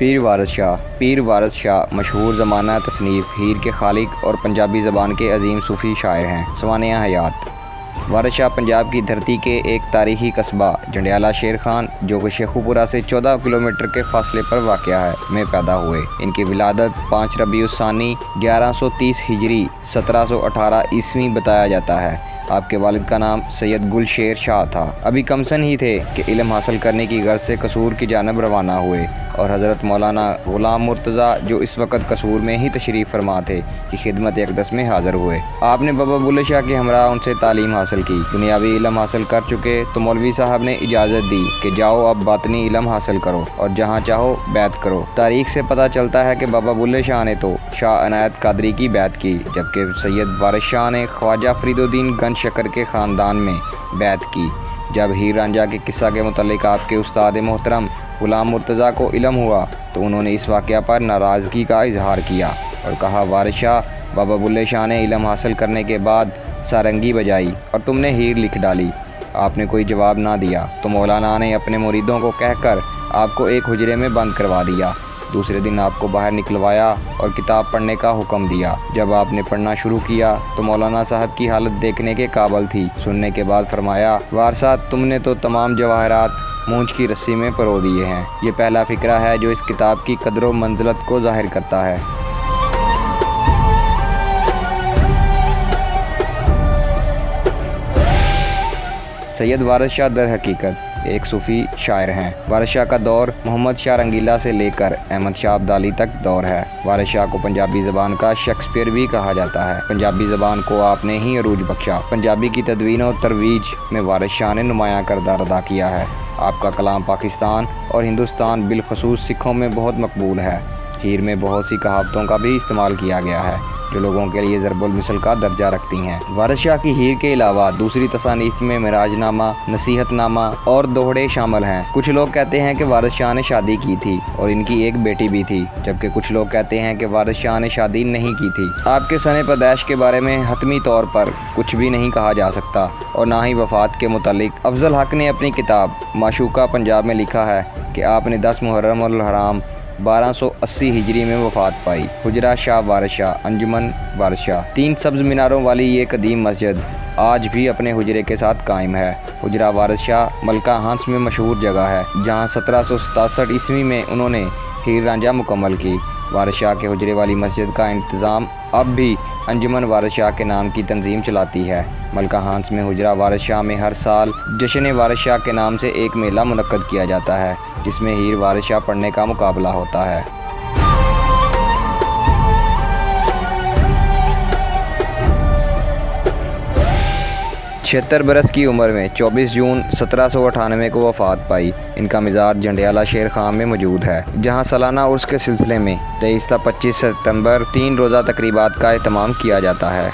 پیر وارث شاہ مشہور زمانہ تصنیف ہیر کے خالق اور پنجابی زبان کے عظیم صوفی شاعر ہیں۔ سوانح حیات وارث شاہ پنجاب کی دھرتی کے ایک تاریخی قصبہ جنڈیالہ شیر خان، جو کہ شیخو پورہ سے 14 کلومیٹر کے فاصلے پر واقع ہے، میں پیدا ہوئے۔ ان کی ولادت 5 ربیع الثانی 1130 ہجری 1718 عیسوی بتایا جاتا ہے۔ آپ کے والد کا نام سید گل شیر شاہ تھا۔ ابھی کم سن ہی تھے کہ علم حاصل کرنے کی غرض سے قصور کی جانب روانہ ہوئے اور حضرت مولانا غلام مرتضیٰ، جو اس وقت قصور میں ہی تشریف فرما تھے، کی خدمت اقدس میں حاضر ہوئے۔ آپ نے بابا بلے شاہ کے ہمراہ ان سے تعلیم حاصل کی۔ دنیاوی علم حاصل کر چکے تو مولوی صاحب نے اجازت دی کہ جاؤ اب باطنی علم حاصل کرو اور جہاں چاہو بیعت کرو۔ تاریخ سے پتہ چلتا ہے کہ بابا بلے شاہ نے تو شاہ عنایت قادری کی بیعت کی، جبکہ سید وارث شاہ نے خواجہ فرید الدین گنج شکر کے خاندان میں بیعت کی۔ جب ہیر رانجھا کے قصہ کے متعلق آپ کے استاد محترم غلام مرتضیٰ کو علم ہوا تو انہوں نے اس واقعہ پر ناراضگی کا اظہار کیا اور کہا، وارث شاہ، بابا بلے شاہ نے علم حاصل کرنے کے بعد سارنگی بجائی اور تم نے ہیر لکھ ڈالی۔ آپ نے کوئی جواب نہ دیا تو مولانا نے اپنے مریدوں کو کہہ کر آپ کو ایک حجرے میں بند کروا دیا۔ دوسرے دن آپ کو باہر نکلوایا اور کتاب پڑھنے کا حکم دیا۔ جب آپ نے پڑھنا شروع کیا تو مولانا صاحب کی حالت دیکھنے کے قابل تھی۔ سننے کے بعد فرمایا، وارثہ، تم نے تو تمام جواہرات مونچھ کی رسی میں پرو دیے ہیں۔ یہ پہلا فقرہ ہے جو اس کتاب کی قدر و منزلت کو ظاہر کرتا ہے۔ سید وارث شاہ در حقیقت ایک صوفی شاعر ہیں۔ وارث شاہ کا دور محمد شاہ رنگیلا سے لے کر احمد شاہ ابدالی تک دور ہے۔ وارث شاہ کو پنجابی زبان کا شیکسپیئر بھی کہا جاتا ہے۔ پنجابی زبان کو آپ نے ہی عروج بخشا۔ پنجابی کی تدوین و ترویج میں وارث شاہ نے نمایاں کردار ادا کیا ہے۔ آپ کا کلام پاکستان اور ہندوستان بالخصوص سکھوں میں بہت مقبول ہے۔ ہیر میں بہت سی کہاوتوں کا بھی استعمال کیا گیا ہے جو لوگوں کے لیے ضرب المثل کا درجہ رکھتی ہیں۔ وارث شاہ کی ہیر کے علاوہ دوسری تصانیف میں معراج نامہ، نصیحت نامہ اور دوہڑے شامل ہیں۔ کچھ لوگ کہتے ہیں کہ وارث شاہ نے شادی کی تھی اور ان کی ایک بیٹی بھی تھی، جبکہ کچھ لوگ کہتے ہیں کہ وارث شاہ نے شادی نہیں کی تھی۔ آپ کے سن پیدائش کے بارے میں حتمی طور پر کچھ بھی نہیں کہا جا سکتا اور نہ ہی وفات کے متعلق۔ افضل حق نے اپنی کتاب معشوقہ پنجاب میں لکھا ہے کہ آپ نے 10 محرم الحرام 1280 ہجری میں وفات پائی۔ حجرہ شاہ وارث شاہ، انجمن وارث شاہ۔ 3 سبز میناروں والی یہ قدیم مسجد آج بھی اپنے حجرے کے ساتھ قائم ہے۔ حجرہ وارث شاہ ملکہ ہانس میں مشہور جگہ ہے، جہاں 1767 عیسوی میں انہوں نے ہیر رانجھا مکمل کی۔ وارث شاہ کے حجرے والی مسجد کا انتظام اب بھی انجمن وارث شاہ کے نام کی تنظیم چلاتی ہے۔ ملکہ ہانس میں حجرہ وارث شاہ میں ہر سال جشن وارث شاہ کے نام سے ایک میلہ منعقد کیا جاتا ہے، جس میں ہیر وارث شاہ پڑھنے کا مقابلہ ہوتا ہے۔ 76 برس کی عمر میں 24 جون 1798 کو وفات پائی۔ ان کا مزار جنڈیالہ شیر خان میں موجود ہے، جہاں سالانہ عرس کے سلسلے میں 23 تا 25 ستمبر 3 روزہ تقریبات کا اہتمام کیا جاتا ہے۔